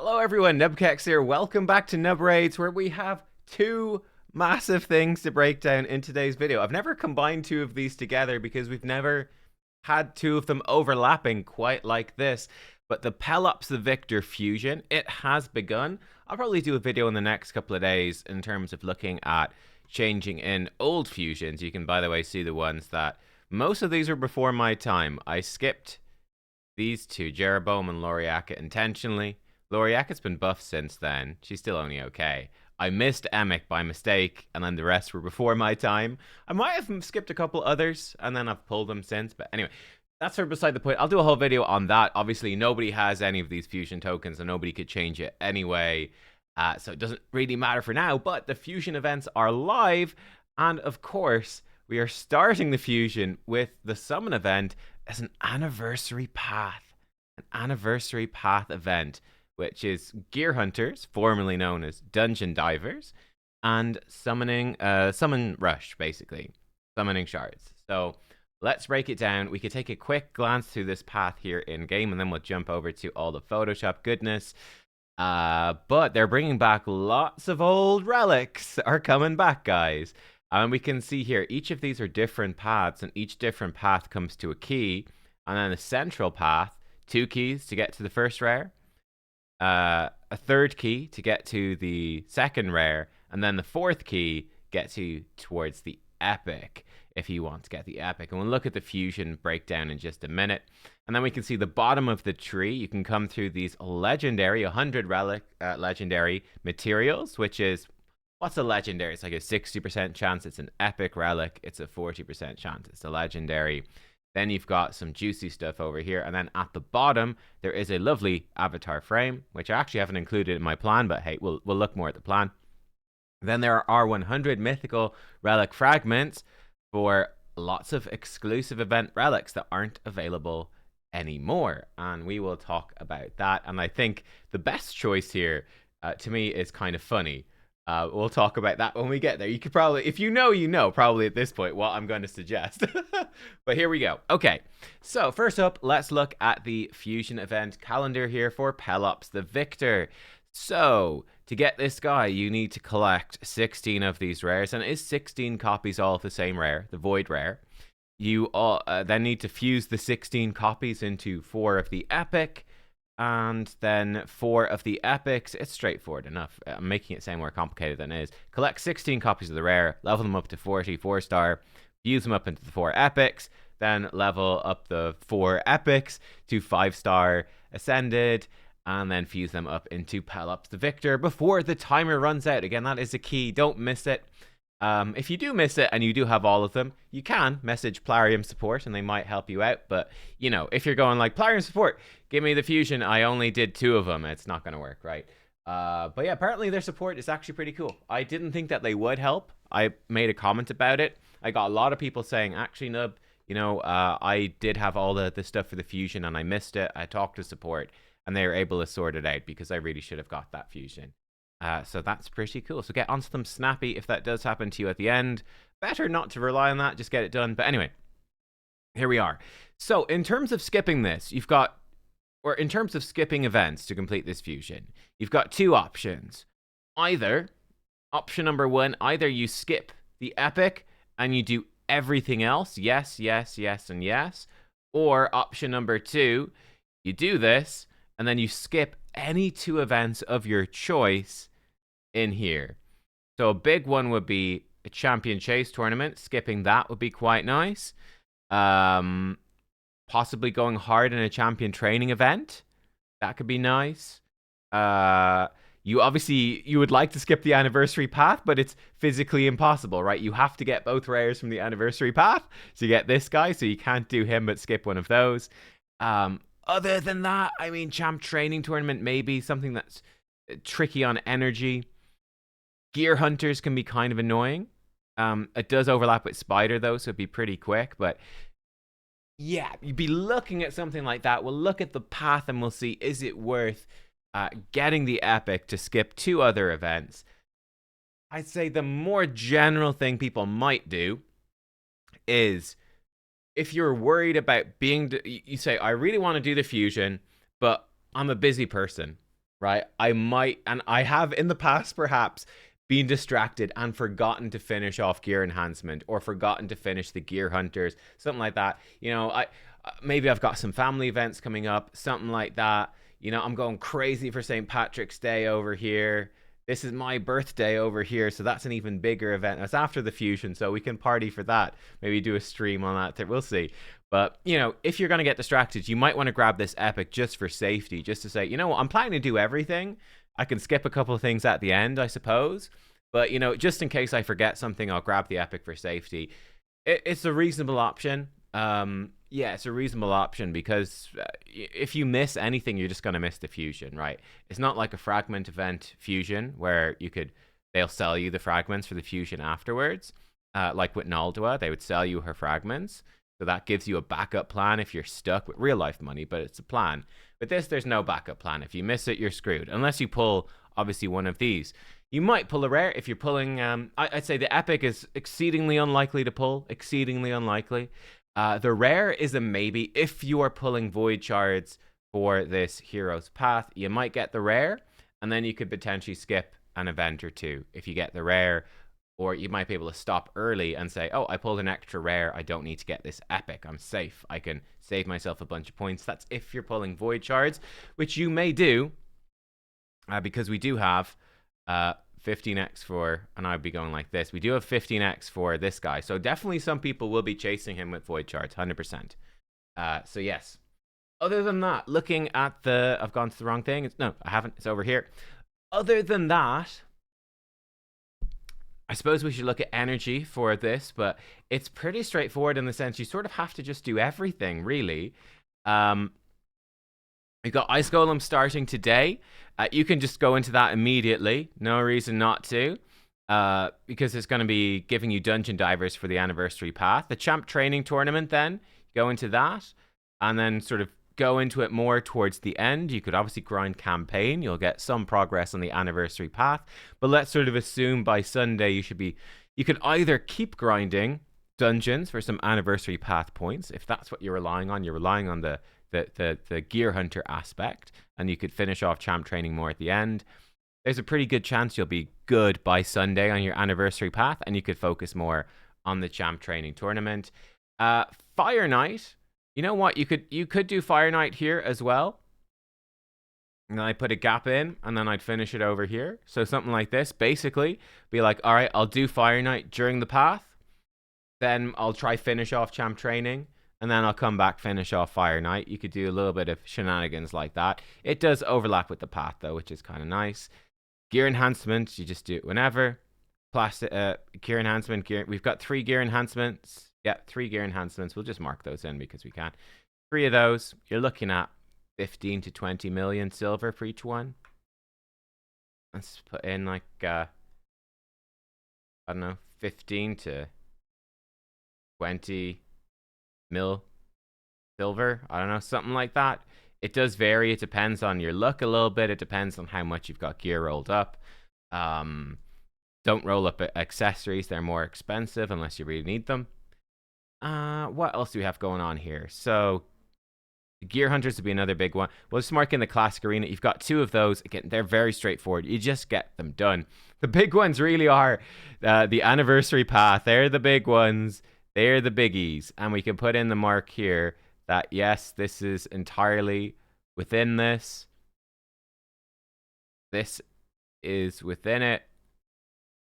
Hello everyone, nubkeks here. Welcome back to Nub Raids, where we have two massive things to break down in today's video. I've never combined two of these together because we've never had two of them overlapping quite like this. But the Pelops the Victor fusion, it has begun. I'll probably do a video in the next couple of days in terms of looking at changing in old fusions. You can, by the way, see the ones that most of these are before my time. I skipped these two, Jeroboam and Lauriaka, intentionally. Lauriaka's been buffed since then. She's still only okay. I missed Emic by mistake, and then the rest were before my time. I might have skipped a couple others, and then I've pulled them since. But anyway, that's sort of beside the point. I'll do a whole video on that. Obviously, nobody has any of these fusion tokens, and nobody could change it anyway. So it doesn't really matter for now. But the fusion events are live. And of course, we are starting the fusion with the summon event as an Anniversary Path. An Anniversary Path event, which is Gear Hunters, formerly known as Dungeon Divers, and summoning, Summon Rush, basically. Summoning Shards. So let's break it down. We could take a quick glance through this path here in-game, and then we'll jump over to all the Photoshop goodness. But they're bringing back lots of old relics are coming back, guys. And we can see here, each of these are different paths, and each different path comes to a key. And then the central path, 2 keys to get to the first rare. A third key to get to the second rare, and then the fourth key gets you towards the epic if you want to get the epic. And we'll look at the fusion breakdown in just a minute. And then we can see the bottom of the tree. You can come through these legendary 100 relic legendary materials, which is, what's a legendary? It's like a 60% chance it's an epic relic. It's a 40% chance it's a legendary. Then you've got some juicy stuff over here. And then at the bottom, there is a lovely avatar frame, which I actually haven't included in my plan, but hey, we'll look more at the plan. Then there are 100 mythical relic fragments for lots of exclusive event relics that aren't available anymore. And we will talk about that. And I think the best choice here, to me, is kind of funny. We'll talk about that when we get there. You could probably, if you know, probably at this point what I'm going to suggest. But here we go. Okay, so first up, let's look at the fusion event calendar here for Pelops the Victor. So to get this guy, you need to collect 16 of these rares, and it is 16 copies all of the same rare, the Void rare. You then need to fuse the 16 copies into 4 of the epic. And then 4 of the epics. It's straightforward enough. I'm making it sound more complicated than it is. Collect 16 copies of the rare, level them up to 40 4-star, fuse them up into the 4 epics, then level up the 4 epics to 5-star ascended, and then fuse them up into Pelops the Victor before the timer runs out. Again, that is a key. Don't miss it. If you do miss it and you do have all of them, you can message Plarium support and they might help you out. But, you know, if you're going like, Plarium support, give me the fusion, I only did 2 of them, it's not going to work, right? But yeah, apparently their support is actually pretty cool. I didn't think that they would help. I made a comment about it. I got a lot of people saying, actually, Nub, you know, I did have all the stuff for the fusion and I missed it. I talked to support and they were able to sort it out because I really should have got that fusion. So that's pretty cool. So get onto them snappy if that does happen to you at the end. Better not to rely on that, just get it done. But anyway, here we are. So in terms of skipping this, you've got, or in terms of skipping events to complete this fusion, you've got 2 options. Either, option number 1, either you skip the epic and you do everything else, yes, yes, yes, and yes. Or option number 2, you do this and then you skip any 2 events of your choice in here. So a big one would be a champion chase tournament. Skipping that would be quite nice. Possibly going hard in a champion training event. That could be nice. You would like to skip the anniversary path, but it's physically impossible, right? You have to get both rares from the anniversary path to get this guy, so you can't do him but skip one of those. Other than that, I mean, champ training tournament, maybe something that's tricky on energy. Gear hunters can be kind of annoying. It does overlap with spider though, so it'd be pretty quick. But yeah, you'd be looking at something like that. We'll look at the path and we'll see, is it worth getting the epic to skip 2 other events? I'd say the more general thing people might do is, if you're worried about being, you say, I really want to do the fusion, but I'm a busy person. right? I might, and I have in the past perhaps been distracted and forgotten to finish off gear enhancement or forgotten to finish the gear hunters, something like that. You know, I maybe I've got some family events coming up, something like that. You know, I'm going crazy for St. Patrick's Day over here. This is my birthday over here, so that's an even bigger event. It's after the fusion, so we can party for that. Maybe do a stream on that. We'll see. But, you know, if you're going to get distracted, you might want to grab this epic just for safety, just to say, you know what, I'm planning to do everything. I can skip a couple of things at the end, I suppose. But, you know, just in case I forget something, I'll grab the epic for safety. It's a reasonable option. Yeah, it's a reasonable option because if you miss anything, you're just going to miss the fusion, right? It's not like a fragment event fusion where they'll sell you the fragments for the fusion afterwards. Like with Naldua, they would sell you her fragments. So that gives you a backup plan if you're stuck with real life money, but it's a plan. With this, there's no backup plan. If you miss it, you're screwed. Unless you pull, obviously, one of these. You might pull a rare if you're pulling. I'd say the epic is exceedingly unlikely to pull. Exceedingly unlikely. The rare is a maybe if you are pulling void shards for this hero's path. You might get the rare, and then you could potentially skip an event or two if you get the rare. Or you might be able to stop early and say, oh, I pulled an extra rare. I don't need to get this epic. I'm safe. I can save myself a bunch of points. That's if you're pulling void shards, which you may do because we do have 15x for, and I'd be going like this. We do have 15x for this guy. So definitely some people will be chasing him with void shards, 100%. So yes. Other than that, looking at I've gone to the wrong thing. No, I haven't. It's over here. Other than that, I suppose we should look at energy for this, but it's pretty straightforward in the sense you sort of have to just do everything, really. We've got Ice Golem starting today. You can just go into that immediately. No reason not to, because it's going to be giving you Dungeon Divers for the Anniversary Path. The Champ Training Tournament, then, go into that, and then sort of go into it more towards the end. You could obviously grind campaign. You'll get some progress on the Anniversary Path, but let's sort of assume by Sunday you could either keep grinding dungeons for some Anniversary Path points, if that's what you're relying on. You're relying on the gear hunter aspect, and you could finish off champ training more at the end. There's a pretty good chance you'll be good by Sunday on your Anniversary Path, and you could focus more on the champ training tournament. Fire Knight, you know what? You could do Fire Knight here as well. And then I put a gap in, and then I'd finish it over here. So something like this, basically, be like, all right, I'll do Fire Knight during the path. Then I'll try finish off champ training, and then I'll come back, finish off Fire Knight. You could do a little bit of shenanigans like that. It does overlap with the path, though, which is kind of nice. Gear enhancement, you just do it whenever. Plastic gear enhancement. We've got 3 gear enhancements. Yeah, 3 gear enhancements. We'll just mark those in because we can. 3 of those. You're looking at 15 to 20 million silver for each one. Let's put in like, I don't know, 15 to 20 mil silver. I don't know, something like that. It does vary. It depends on your luck a little bit. It depends on how much you've got gear rolled up. Don't roll up accessories. They're more expensive unless you really need them. What else do we have going on here? So Gear Hunters would be another big one. We'll just mark in the Classic Arena. You've got 2 of those. Again, they're very straightforward. You just get them done. The big ones really are the Anniversary Path. They're the big ones. They're the biggies. And we can put in the mark here that, yes, this is entirely within this. This is within it.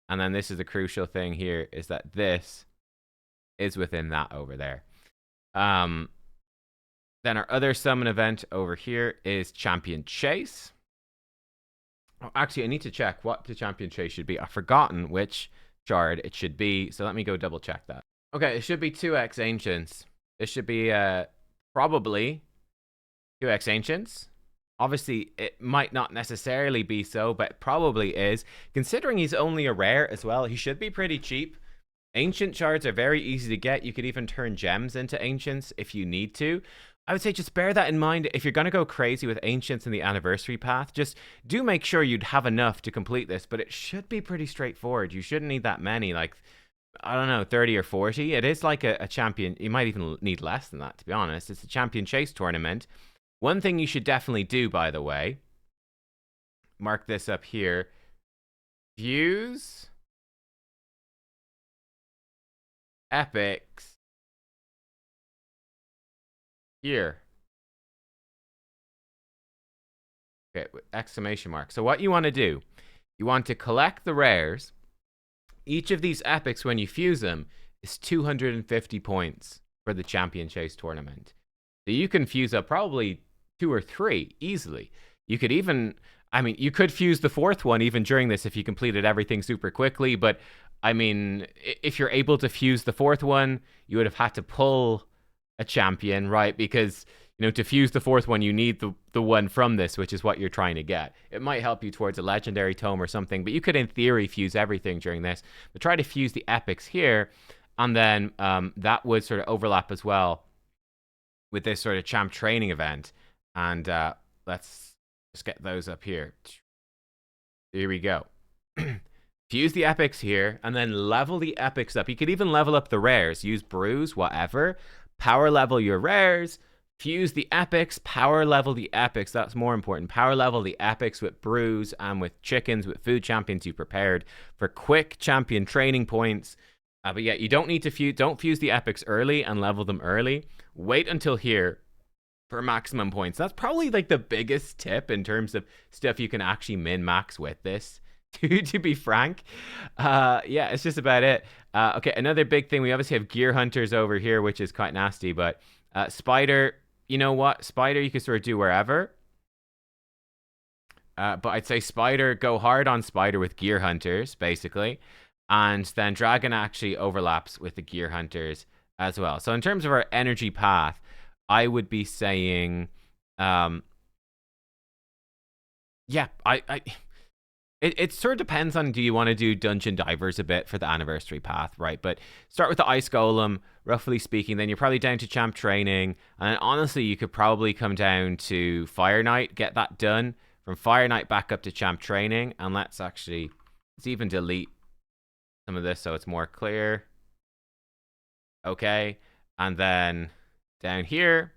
And then this is the crucial thing here, is that this is within that over there. Then our other summon event over here is Champion Chase. Oh, actually, I need to check what the Champion Chase should be. I've forgotten which shard it should be, so let me go double check that. Okay, it should be 2x Ancients. This should be probably 2x Ancients. Obviously, it might not necessarily be so, but it probably is. Considering he's only a rare as well, he should be pretty cheap. Ancient shards are very easy to get. You could even turn gems into Ancients if you need to. I would say just bear that in mind. If you're going to go crazy with Ancients in the Anniversary Path, just do make sure you'd have enough to complete this, but it should be pretty straightforward. You shouldn't need that many, like, I don't know, 30 or 40. It is like a champion. You might even need less than that, to be honest. It's a Champion Chase tournament. One thing you should definitely do, by the way, mark this up here. Fuse epics here. Okay, exclamation mark. So what you want to do, you want to collect the rares. Each of these epics, when you fuse them, is 250 points for the Champion Chase tournament. So you can fuse up probably 2 or 3 easily. You could even, I mean, you could fuse the 4th one even during this if you completed everything super quickly. But I mean, if you're able to fuse the 4th one, you would have had to pull a champion, right? Because, you know, to fuse the 4th one, you need the one from this, which is what you're trying to get. It might help you towards a legendary tome or something, but you could, in theory, fuse everything during this. But try to fuse the epics here, and then that would sort of overlap as well with this sort of champ training event. And let's just get those up here. Here we go. Fuse the epics here, and then level the epics up. You could even level up the rares. Use brews, whatever. Power level your rares. Fuse the epics. Power level the epics. That's more important. Power level the epics with brews and with chickens, with food champions you prepared for quick champion training points. But yeah, you don't need to fuse. Don't fuse the epics early and level them early. Wait until here for maximum points. That's probably like the biggest tip in terms of stuff you can actually min-max with this. To be frank, yeah, it's just about it. Okay, another big thing, we obviously have gear hunters over here, which is quite nasty, but spider, you know what? Spider you can sort of do wherever. But I'd say spider, go hard on spider with gear hunters, basically. And then dragon actually overlaps with the gear hunters as well. So in terms of our energy path, I would be saying, yeah, It sort of depends on, do you want to do Dungeon Divers a bit for the Anniversary Path, right? But start with the Ice Golem, roughly speaking. Then you're probably down to Champ Training. And then honestly, you could probably come down to Fire Knight, get that done. From Fire Knight back up to Champ Training. And let's even delete some of this so it's more clear. Okay. And then down here,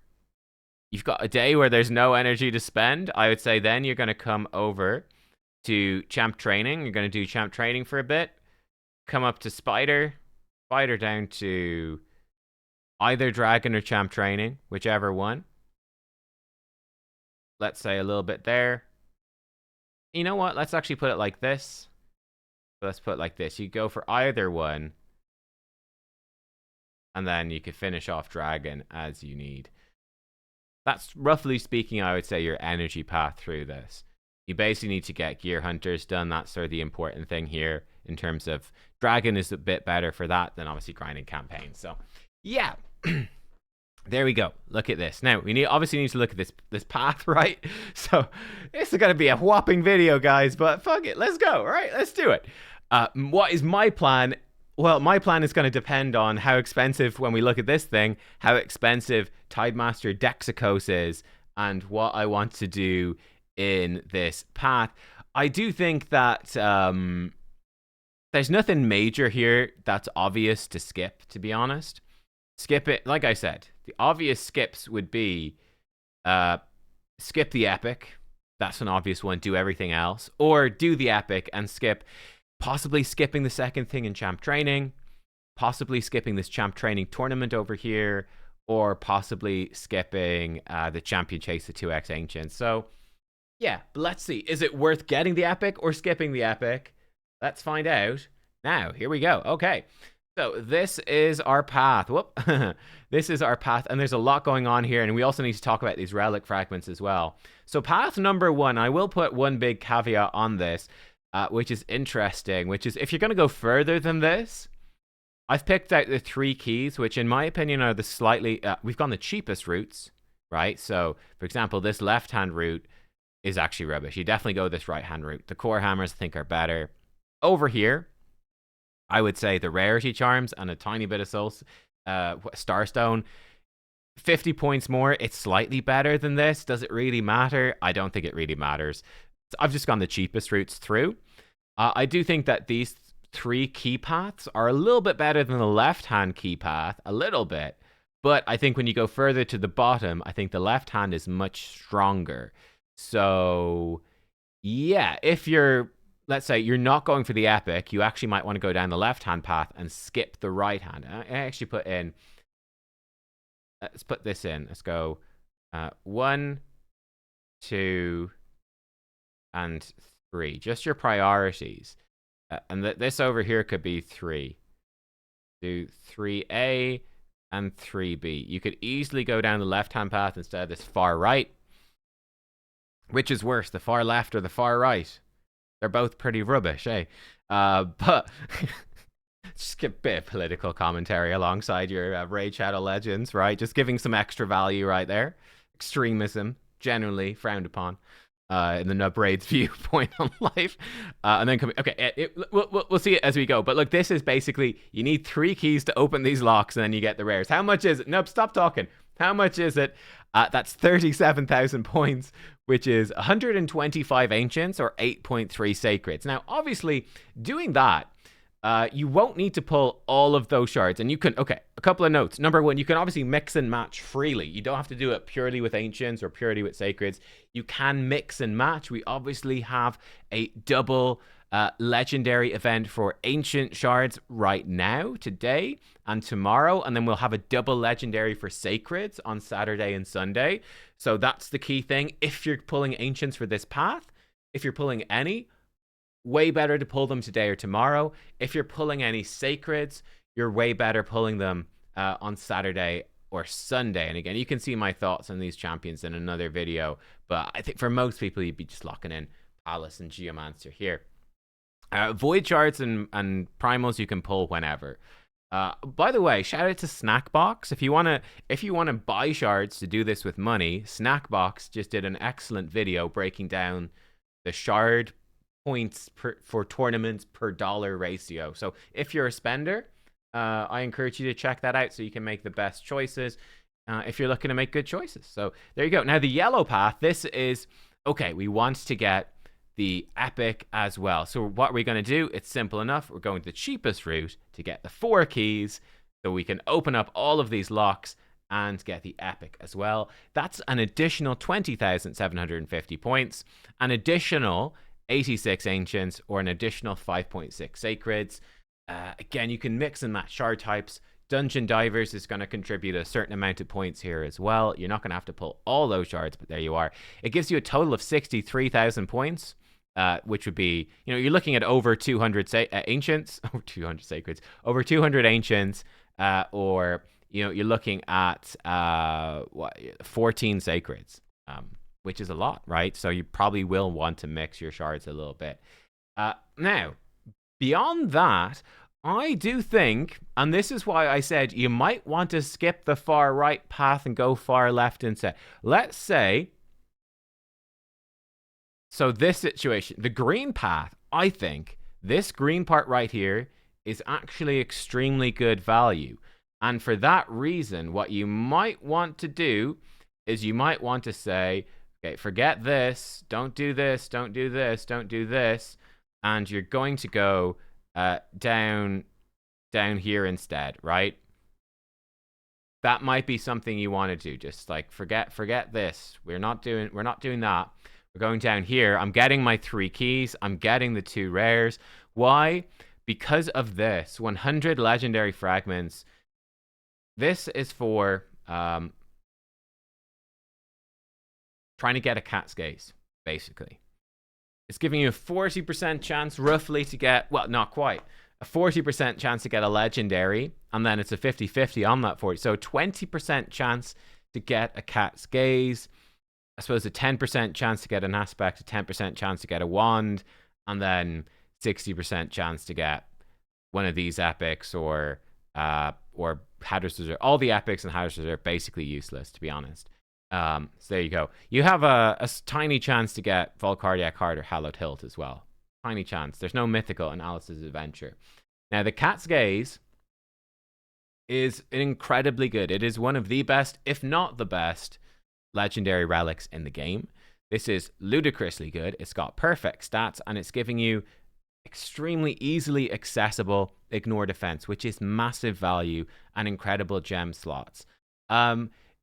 you've got a day where there's no energy to spend. I would say then you're going to come over to champ training. You're going to do champ training for a bit. Come up to spider down to either dragon or champ training, whichever one. Let's say a little bit there. You know what? Let's actually put it like this. Let's put it like this. You go for either one, and then you could finish off dragon as you need. That's roughly speaking, I would say, your energy path through this. You basically need to get gear hunters done. That's sort of the important thing here in terms of dragon is a bit better for that than obviously grinding campaign. So yeah, there we go. Look at this. Now we obviously need to look at this path, right? So this is going to be a whopping video, guys, but fuck it. Let's go. All right, let's do it. What is my plan? Well, my plan is going to depend on how expensive, when we look at this thing, how expensive Tidemaster Dexicos is and what I want to do in this path. I do think that there's nothing major here that's obvious to skip, to be honest. Skip it. Like I said, the obvious skips would be skip the epic. That's an obvious one. Do everything else. Or do the epic and skip, possibly skipping the second thing in champ training, possibly skipping this champ training tournament over here, or possibly skipping the champion chase, the 2x ancients. So yeah, but let's see. Is it worth getting the epic or skipping the epic? Let's find out. Now, here we go. Okay. So this is our path. Whoop. This is our path, and there's a lot going on here, and we also need to talk about these relic fragments as well. So path number 1, I will put one big caveat on this, which is interesting, which is if you're going to go further than this, I've picked out the 3 keys, which in my opinion are the slightly, we've gone the cheapest routes, right? So, for example, this left-hand route is actually rubbish. You definitely go this right-hand route. The core hammers, I think, are better. Over here, I would say the rarity charms and a tiny bit of soul, starstone. 50 points more. It's slightly better than this. Does it really matter? I don't think it really matters. I've just gone the cheapest routes through. I do think that these 3 key paths are a little bit better than the left-hand key path, a little bit. But I think when you go further to the bottom, I think the left hand is much stronger. So Yeah, if you're, let's say you're not going for the epic, you actually might want to go down the left-hand path and skip the right-hand. I actually put in, let's put this in. Let's go 1, 2, and 3. Just your priorities. And this over here could be 3. Do 3A and 3B. You could easily go down the left-hand path instead of this far right. Which is worse, the far left or the far right? They're both pretty rubbish, eh? But just a bit of political commentary alongside your Raid Shadow Legends, right? Just giving some extra value right there. Extremism, generally frowned upon in the Nub Raid's viewpoint on life. And then okay, we'll see it as we go. But look, this is basically, you need 3 keys to open these locks and then you get the rares. How much is it? Nub, stop talking. How much is it? That's 37,000 points, which is 125 ancients or 8.3 sacreds. Now, obviously, doing that, you won't need to pull all of those shards. And you can, okay, a couple of notes. Number 1, you can obviously mix and match freely. You don't have to do it purely with ancients or purely with sacreds. You can mix and match. We obviously have a double legendary event for ancient shards right now, today and tomorrow, and then we'll have a double legendary for sacreds on Saturday and Sunday. So that's the key thing. If you're pulling ancients for this path, if you're pulling any, way better to pull them today or tomorrow. If you're pulling any sacreds, you're way better pulling them on Saturday or Sunday. And again, you can see my thoughts on these champions in another video, but I think for most people, you'd be just locking in Palace and Geomancer here. Void shards and primals you can pull whenever. By the way, shout out to Snackbox. If you wanna buy shards to do this with money, Snackbox just did an excellent video breaking down the shard points for tournaments per dollar ratio. So if you're a spender, I encourage you to check that out so you can make the best choices if you're looking to make good choices. So there you go. Now the yellow path, this is, okay, we want to get the epic as well. So what are we going to do? It's simple enough. We're going the cheapest route to get the 4 keys so we can open up all of these locks and get the epic as well. That's an additional 20,750 points, an additional 86 ancients, or an additional 5.6 sacreds. Again, you can mix and match shard types. Dungeon Divers is going to contribute a certain amount of points here as well. You're not going to have to pull all those shards, but there you are. It gives you a total of 63,000 points, which would be, you're looking at over 200 ancients, over 200 sacreds, over 200 ancients, or, you're looking at 14 sacreds, which is a lot, right? So you probably will want to mix your shards a little bit. Now, beyond that, I do think, and this is why I said you might want to skip the far right path and go far left instead. Let's say, so this situation, the green path, I think this green part right here is actually extremely good value. And for that reason, what you might want to do is you might want to say, okay, forget this, don't do this, don't do this, don't do this, and you're going to go down here instead, right? That might be something you want to do. Just like forget this. We're not doing that. We're going down here. I'm getting my 3 keys. I'm getting the 2 rares. Why? Because of this 100 legendary fragments. This is for trying to get a cat's gaze, basically. It's giving you a 40% chance roughly to get, well, not quite, a 40% chance to get a legendary, and then it's a 50-50 on that 40. So 20% chance to get a cat's gaze, I suppose a 10% chance to get an aspect, a 10% chance to get a wand, and then 60% chance to get one of these epics or Hatter's Reserve. All the epics and Hatter's Reserve are basically useless, to be honest. So there you go. You have a tiny chance to get Volcardiac Heart or Hallowed Hilt as well. Tiny chance. There's no mythical in Alice's Adventure. Now, the Cat's Gaze is incredibly good. It is one of the best, if not the best, legendary relics in the game. This is ludicrously good. It's got perfect stats, and it's giving you extremely easily accessible ignore defense, which is massive value and incredible gem slots.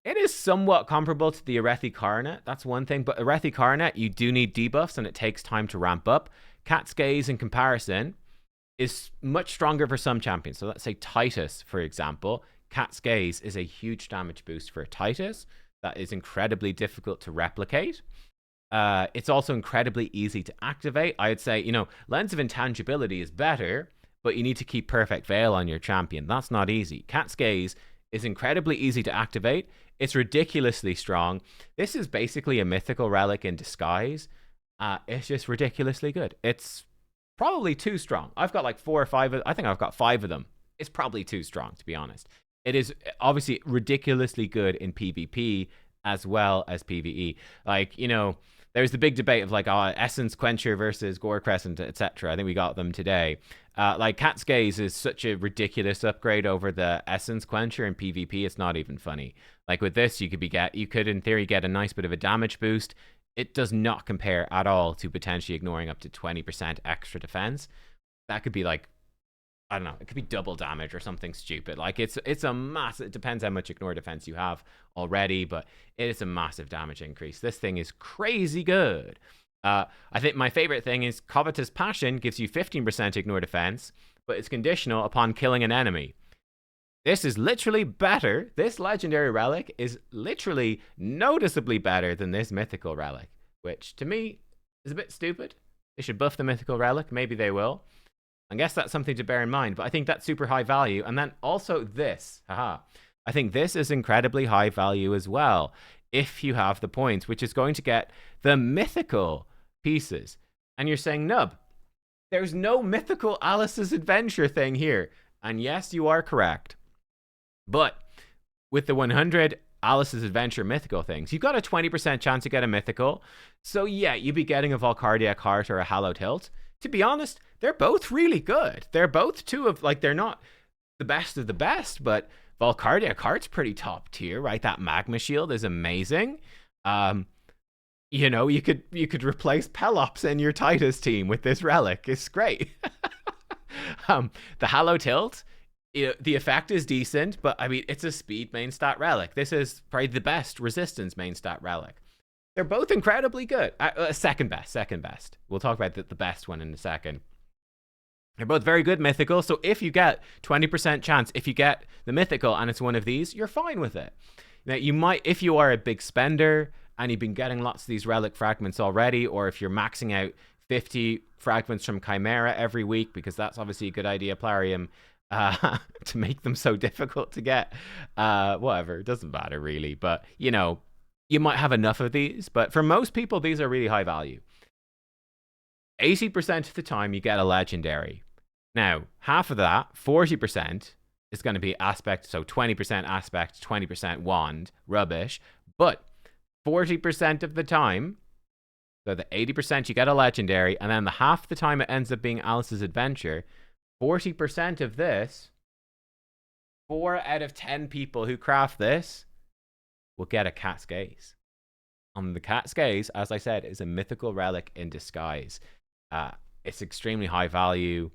It is somewhat comparable to the Arethi Coronet. That's one thing. But Arethi Coronet, you do need debuffs and it takes time to ramp up. Cat's Gaze, in comparison, is much stronger for some champions. So let's say Titus, for example. Cat's Gaze is a huge damage boost for Titus. That is incredibly difficult to replicate. It's also incredibly easy to activate. I'd say, you know, Lens of Intangibility is better, but you need to keep Perfect Veil on your champion. That's not easy. Cat's Gaze is incredibly easy to activate. It's ridiculously strong. This is basically a mythical relic in disguise. It's just ridiculously good. It's probably too strong. I've got like 4 or 5. I think I've got 5 of them. It's probably too strong, to be honest. It is obviously ridiculously good in PvP as well as PvE. Like, you know, there's the big debate of like Essence Quencher versus Gore Crescent, etc. I think we got them today. Like Cat's Gaze is such a ridiculous upgrade over the Essence Quencher in PvP. It's not even funny. Like with this, you could in theory get a nice bit of a damage boost. It does not compare at all to potentially ignoring up to 20% extra defense. That could be like, I don't know, it could be double damage or something stupid. Like it's a massive, it depends how much ignore defense you have already, but it is a massive damage increase. This thing is crazy good. I think my favorite thing is Covetous Passion gives you 15% ignore defense, but it's conditional upon killing an enemy. This is literally better. This legendary relic is literally noticeably better than this mythical relic, which to me is a bit stupid. They should buff the mythical relic. Maybe they will. I guess that's something to bear in mind, but I think that's super high value. And then also this, I think this is incredibly high value as well, if you have the points, which is going to get the mythical pieces. And you're saying, Nub, there's no mythical Alice's Adventure thing here. And yes, you are correct. But with the 100 Alice's Adventure mythical things, you've got a 20% chance to get a mythical. So yeah, you'd be getting a Valcardiac Heart or a Hallowed Hilt. To be honest, they're both really good. They're both two of, like, they're not the best of the best, but Valcardiac Heart's pretty top tier, right? That Magma Shield is amazing. You know, you could replace Pelops in your Titus team with this relic. It's great. The Hallowed Hilt, the effect is decent, but I mean, it's a speed main stat relic. This is probably the best resistance main stat relic. They're both incredibly good. Second best. We'll talk about the best one in a second. They're both very good mythical, so if you get 20% chance, if you get the mythical and it's one of these, you're fine with it. Now, you might, if you are a big spender and you've been getting lots of these relic fragments already, or if you're maxing out 50 fragments from Chimera every week, because that's obviously a good idea, Plarium, to make them so difficult to get. Whatever, it doesn't matter really, but, you know, you might have enough of these, but for most people, these are really high value. 80% of the time, you get a legendary. Now, half of that, 40%, is going to be aspect, so 20% aspect, 20% wand, rubbish, but 40% of the time, so the 80% you get a legendary, and then the half the time it ends up being Alice's Adventure, 40% of this, 4 out of 10 people who craft this will get a Cat's Gaze. The Cat's Gaze, as I said, is a mythical relic in disguise. It's extremely high value.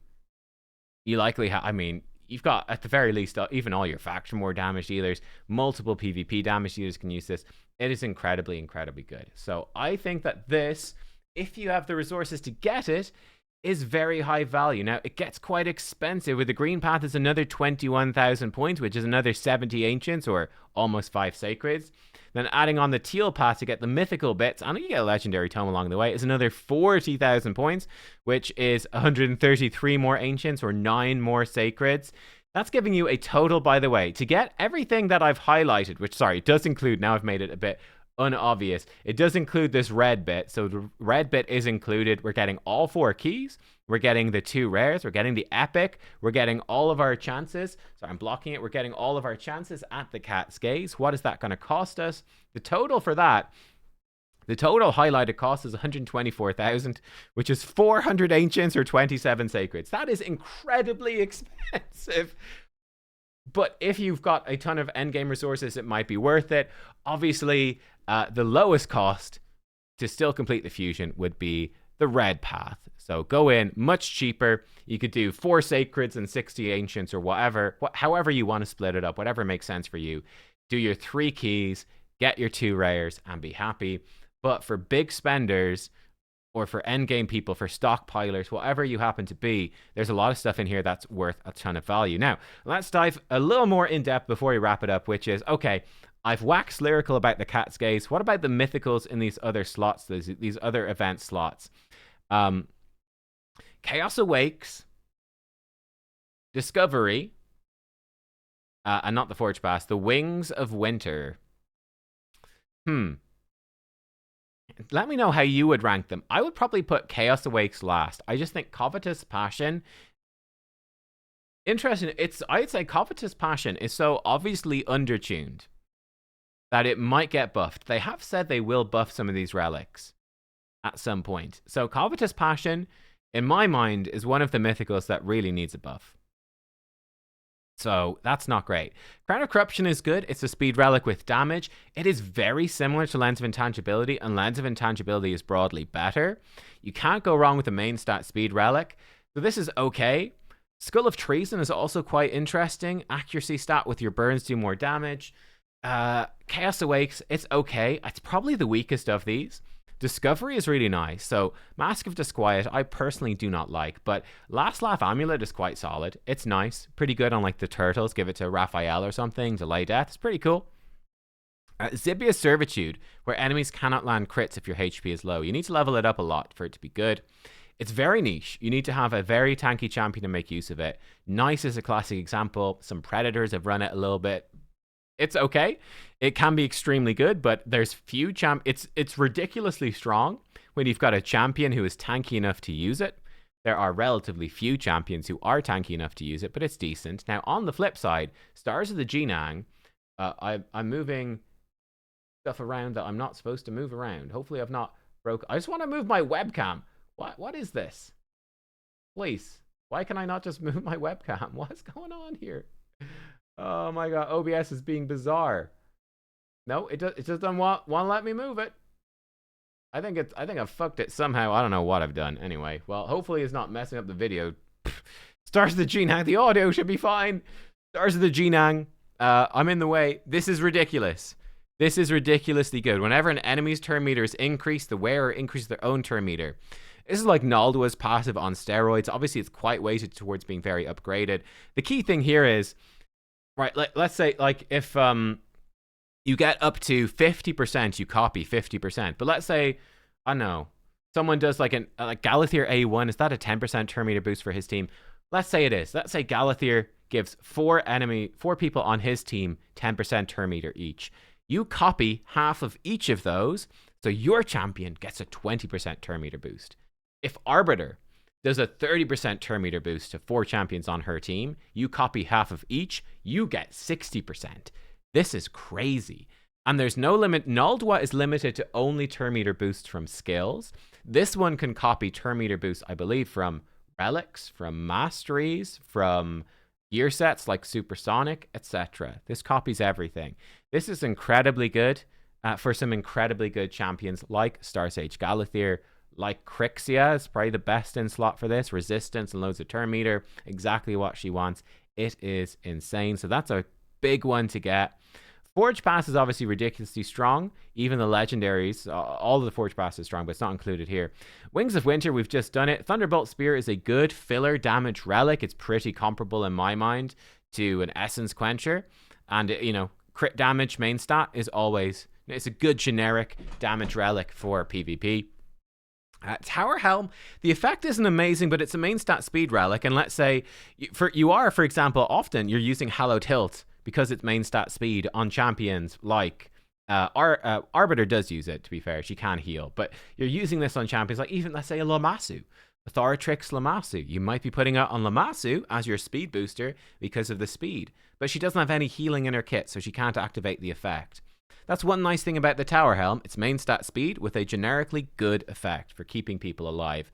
You likely have, I mean, you've got, at the very least, even all your faction war damage dealers, multiple PvP damage dealers can use this. It is incredibly, incredibly good. So I think that this, if you have the resources to get it, is very high value. Now, it gets quite expensive. With the green path, it's another 21,000 points, which is another 70 ancients, or almost 5 sacreds. Then adding on the teal path to get the mythical bits, and you get a legendary tome along the way, is another 40,000 points, which is 133 more ancients, or 9 more sacreds. That's giving you a total, by the way, to get everything that I've highlighted, which, sorry, it does include, now I've made it a bit unobvious, it does include this red bit. So the red bit is included. We're getting all 4 keys. We're getting the 2 rares. We're getting the epic. We're getting all of our chances. Sorry, I'm blocking it. We're getting all of our chances at the Cat's Gaze. What is that going to cost us? The total for that, the total highlighted cost is 124,000, which is 400 ancients or 27 sacreds. That is incredibly expensive. But if you've got a ton of endgame resources, it might be worth it. Obviously, the lowest cost to still complete the fusion would be the red path. So go in, much cheaper. You could do 4 sacreds and 60 ancients or whatever, however you want to split it up, whatever makes sense for you. do your 3 keys, get your 2 rares, and be happy. But for big spenders, or for endgame people, for stockpilers, whatever you happen to be, there's a lot of stuff in here that's worth a ton of value. Now, let's dive a little more in depth before we wrap it up, which is, okay, I've waxed lyrical about the Cat's Gaze. What about the mythicals in these other slots, these other event slots? Chaos Awakes, Discovery, and not the Forge Pass, the Wings of Winter. Let me know how you would rank them. I would probably put Chaos Awakes last. I just think Covetous Passion... Interesting. I'd say Covetous Passion is so obviously undertuned that it might get buffed. They have said they will buff some of these relics at some point. So Covetous Passion, in my mind, is one of the mythicals that really needs a buff. So that's not great. Crown of Corruption is good. It's a speed relic with damage. It is very similar to Lens of Intangibility, and Lens of Intangibility is broadly better. You can't go wrong with a main stat speed relic. So this is okay. Skull of Treason is also quite interesting. Accuracy stat with your burns do more damage. Chaos Awakes, it's okay. It's probably the weakest of these. Discovery is really nice. So Mask of Disquiet, I personally do not like, but Last Laugh Amulet is quite solid. It's nice. Pretty good on like the turtles. Give it to Raphael or something. Delay Death. It's pretty cool. Zibia Servitude, where enemies cannot land crits if your HP is low. You need to level it up a lot for it to be good. It's very niche. You need to have a very tanky champion to make use of it. Nice is a classic example. Some Predators have run it a little bit. It's okay. It can be extremely good, but there's few it's ridiculously strong when you've got a champion who is tanky enough to use it. There are relatively few champions who are tanky enough to use it, but it's decent. Now, on the flip side, Stars of the Jinang, I'm moving stuff around that I'm not supposed to move around. Hopefully I've not broke. I just want to move my webcam. What is this? Please. Why can I not just move my webcam? What's going on here? Oh my god, OBS is being bizarre. No, it just doesn't want to let me move it. I think I've fucked it somehow. I don't know what I've done. Anyway, well, hopefully it's not messing up the video. Stars of the Jinang, the audio should be fine. Stars of the Jinang, I'm in the way. This is ridiculous. This is ridiculously good. Whenever an enemy's turn meter is increased, the wearer increases their own turn meter. This is like Naldua's passive on steroids. Obviously, it's quite weighted towards being very upgraded. The key thing here is, right, let's say, like, if you get up to 50%, you copy 50%. But let's say, I don't know, someone does like Galathier A1. Is that a 10% turn meter boost for his team? Let's say it is. Let's say Galathier gives 4 people on his team 10% turn meter each. You copy half of each of those, so your champion gets a 20% turn meter boost. If Arbiter does a 30% turn meter boost to 4 champions on her team, you copy half of each, you get 60%. This is crazy. And there's no limit. Naldua is limited to only turn meter boosts from skills. This one can copy turn meter boosts, I believe, from relics, from masteries, from gear sets like Supersonic, etc. This copies everything. This is incredibly good for some incredibly good champions like Star Sage Galathier, like Crixia is probably the best in slot for this. Resistance and loads of turn meter. Exactly what she wants. It is insane. So that's a big one to get. Forge Pass is obviously ridiculously strong. Even the legendaries, all of the Forge Pass is strong, but it's not included here. Wings of Winter, we've just done it. Thunderbolt Spear is a good filler damage relic. It's pretty comparable in my mind to an Essence Quencher. And, you know, crit damage main stat is always, it's a good generic damage relic for PvP. Tower Helm, the effect isn't amazing, but it's a main stat speed relic. And let's say for example, often you're using Hallowed Hilt because it's main stat speed on champions like Arbiter does use it, to be fair. She can heal, but you're using this on champions like even, let's say, a Lamassu. Thoratrix Lamassu. You might be putting it on Lamassu as your speed booster because of the speed, but she doesn't have any healing in her kit, so she can't activate the effect. That's one nice thing about the Tower Helm. It's main stat speed with a generically good effect for keeping people alive.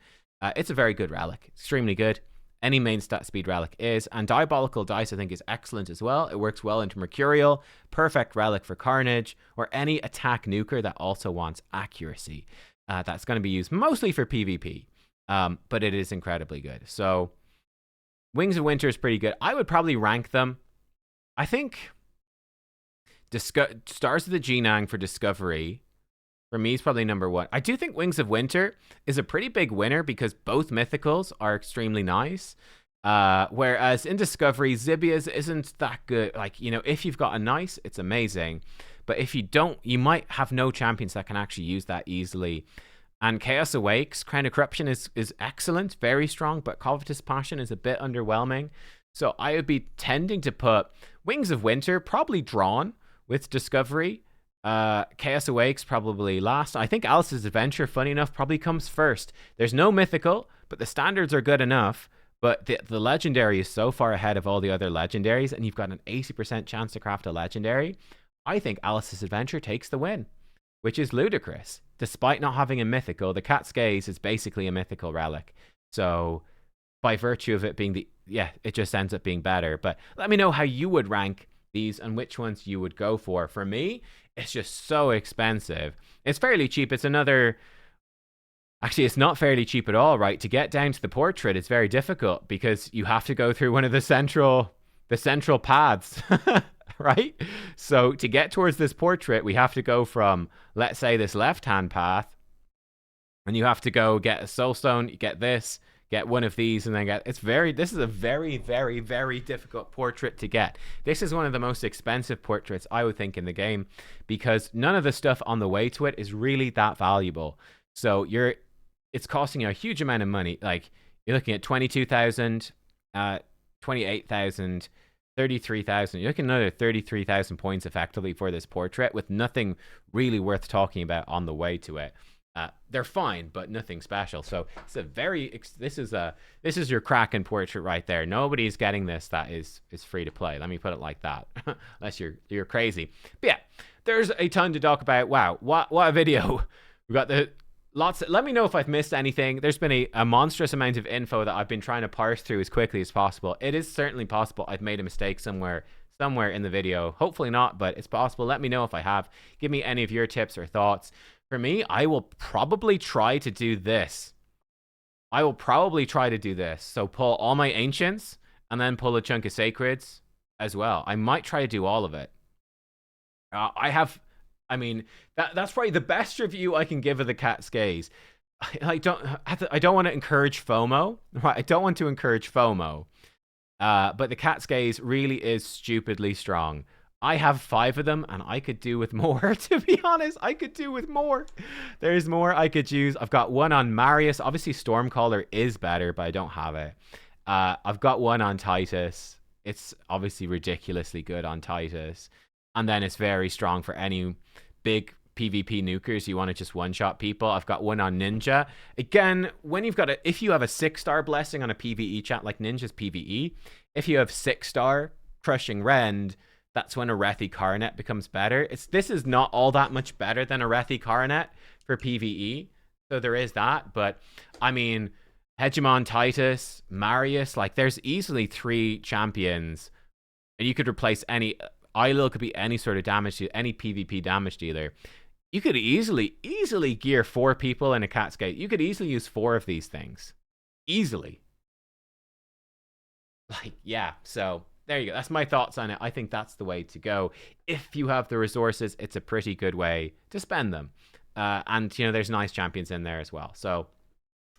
It's a very good relic. Extremely good. Any main stat speed relic is. And Diabolical Dice, I think, is excellent as well. It works well into Mercurial. Perfect relic for Carnage. Or any attack nuker that also wants accuracy. That's going to be used mostly for PvP. But it is incredibly good. So, Wings of Winter is pretty good. I would probably rank them. I think Stars of the Genang for Discovery. For me, is probably number one. I do think Wings of Winter is a pretty big winner because both mythicals are extremely nice. Whereas in Discovery, Zibia's isn't that good. Like, you know, if you've got a nice, it's amazing. But if you don't, you might have no champions that can actually use that easily. And Chaos Awakes, Crown of Corruption is excellent, very strong, but Covetous Passion is a bit underwhelming. So I would be tending to put Wings of Winter probably drawn with Discovery. Chaos Awakes probably last. I think Alice's Adventure, funny enough, probably comes first. There's no mythical, but the standards are good enough. But the legendary is so far ahead of all the other legendaries, and you've got an 80% chance to craft a legendary. I think Alice's Adventure takes the win, which is ludicrous. Despite not having a mythical, the Cat's Gaze is basically a mythical relic. So by virtue of it being it just ends up being better. But let me know how you would rank these and which ones you would go for. For me, it's just so expensive. It's fairly cheap. It's another... Actually, it's not fairly cheap at all, right? To get down to the portrait, it's very difficult because you have to go through one of the central paths, right? So to get towards this portrait, we have to go from, let's say, this left-hand path, and you have to go get a soul stone, get this, get one of these, and then this is a very, very, very difficult portrait to get. This is one of the most expensive portraits, I would think, in the game, because none of the stuff on the way to it is really that valuable. So it's costing you a huge amount of money. Like, you're looking at 22,000, 28,000, 33,000. You're looking at another 33,000 points effectively for this portrait with nothing really worth talking about on the way to it. They're fine, but nothing special. So this is your Kraken portrait right there. Nobody's getting this that is free to play. Let me put it like that, unless you're crazy. But yeah, there's a ton to talk about. Wow, what a video. We've got let me know if I've missed anything. There's been a monstrous amount of info that I've been trying to parse through as quickly as possible. It is certainly possible I've made a mistake somewhere in the video. Hopefully not, but it's possible. Let me know if I have. Give me any of your tips or thoughts. For me, I will probably try to do this. So pull all my ancients and then pull a chunk of sacreds as well. I might try to do all of it. That's probably the best review I can give of the Cat's Gaze. I don't want to encourage FOMO, right? I don't want to encourage FOMO. But the Cat's Gaze really is stupidly strong. I have 5 of them, and I could do with more, to be honest. I could do with more. There's more I could use. I've got one on Marius. Obviously, Stormcaller is better, but I don't have it. I've got one on Titus. It's obviously ridiculously good on Titus. And then it's very strong for any big PvP nukers. You want to just one-shot people. I've got one on Ninja. Again, if you have a 6-star blessing on a PvE chat like Ninja's PvE, if you have 6-star Crushing Rend, that's when a Rethi Coronet becomes better. This is not all that much better than a Rethi Coronet for PvE. So there is that. But, I mean, Hegemon, Titus, Marius, like, there's easily 3 champions. And you could replace any... Ilil could be any sort of damage to any PvP damage dealer. You could easily gear 4 people in a Cat's Gate. You could easily use 4 of these things. Easily. Like, yeah, so there you go. That's my thoughts on it. I think that's the way to go. If you have the resources, it's a pretty good way to spend them. And, you know, there's nice champions in there as well. So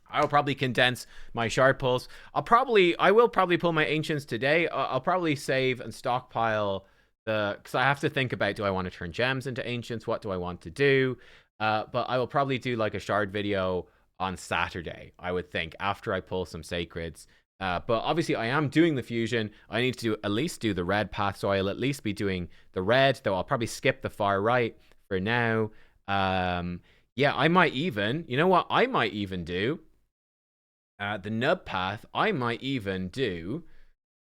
I'll probably condense my shard pulls. I will probably pull my ancients today. I'll probably save and stockpile because I have to think about, do I want to turn gems into ancients? What do I want to do? But I will probably do like a shard video on Saturday, I would think, after I pull some sacreds. But obviously I am doing the fusion. I need to at least do the red path, so I'll at least be doing the red, though I'll probably skip the far right for now. Yeah, I might even, you know what? I might even do the nub path. I might even do...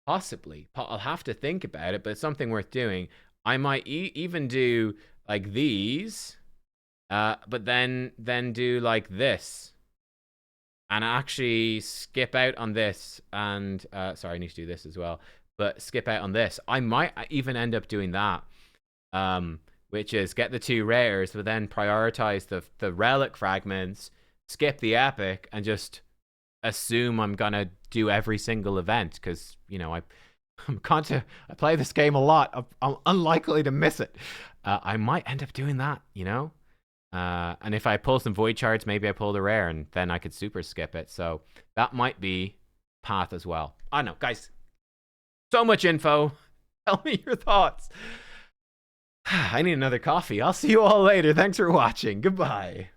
Possibly. I'll have to think about it, but it's something worth doing. I might even do like these, but then do like this. And actually skip out on this. And, sorry, I need to do this as well. But skip out on this. I might even end up doing that. Which is get the 2 rares, but then prioritize the relic fragments, skip the epic, and just... assume I'm gonna do every single event, because, you know, I play this game a lot. I'm unlikely to miss it. I might end up doing that, you know? And if I pull some void shards, maybe I pull the rare and then I could super skip it. So that might be path as well. I don't know, guys. So much info. Tell me your thoughts. I need another coffee. I'll see you all later. Thanks for watching. Goodbye.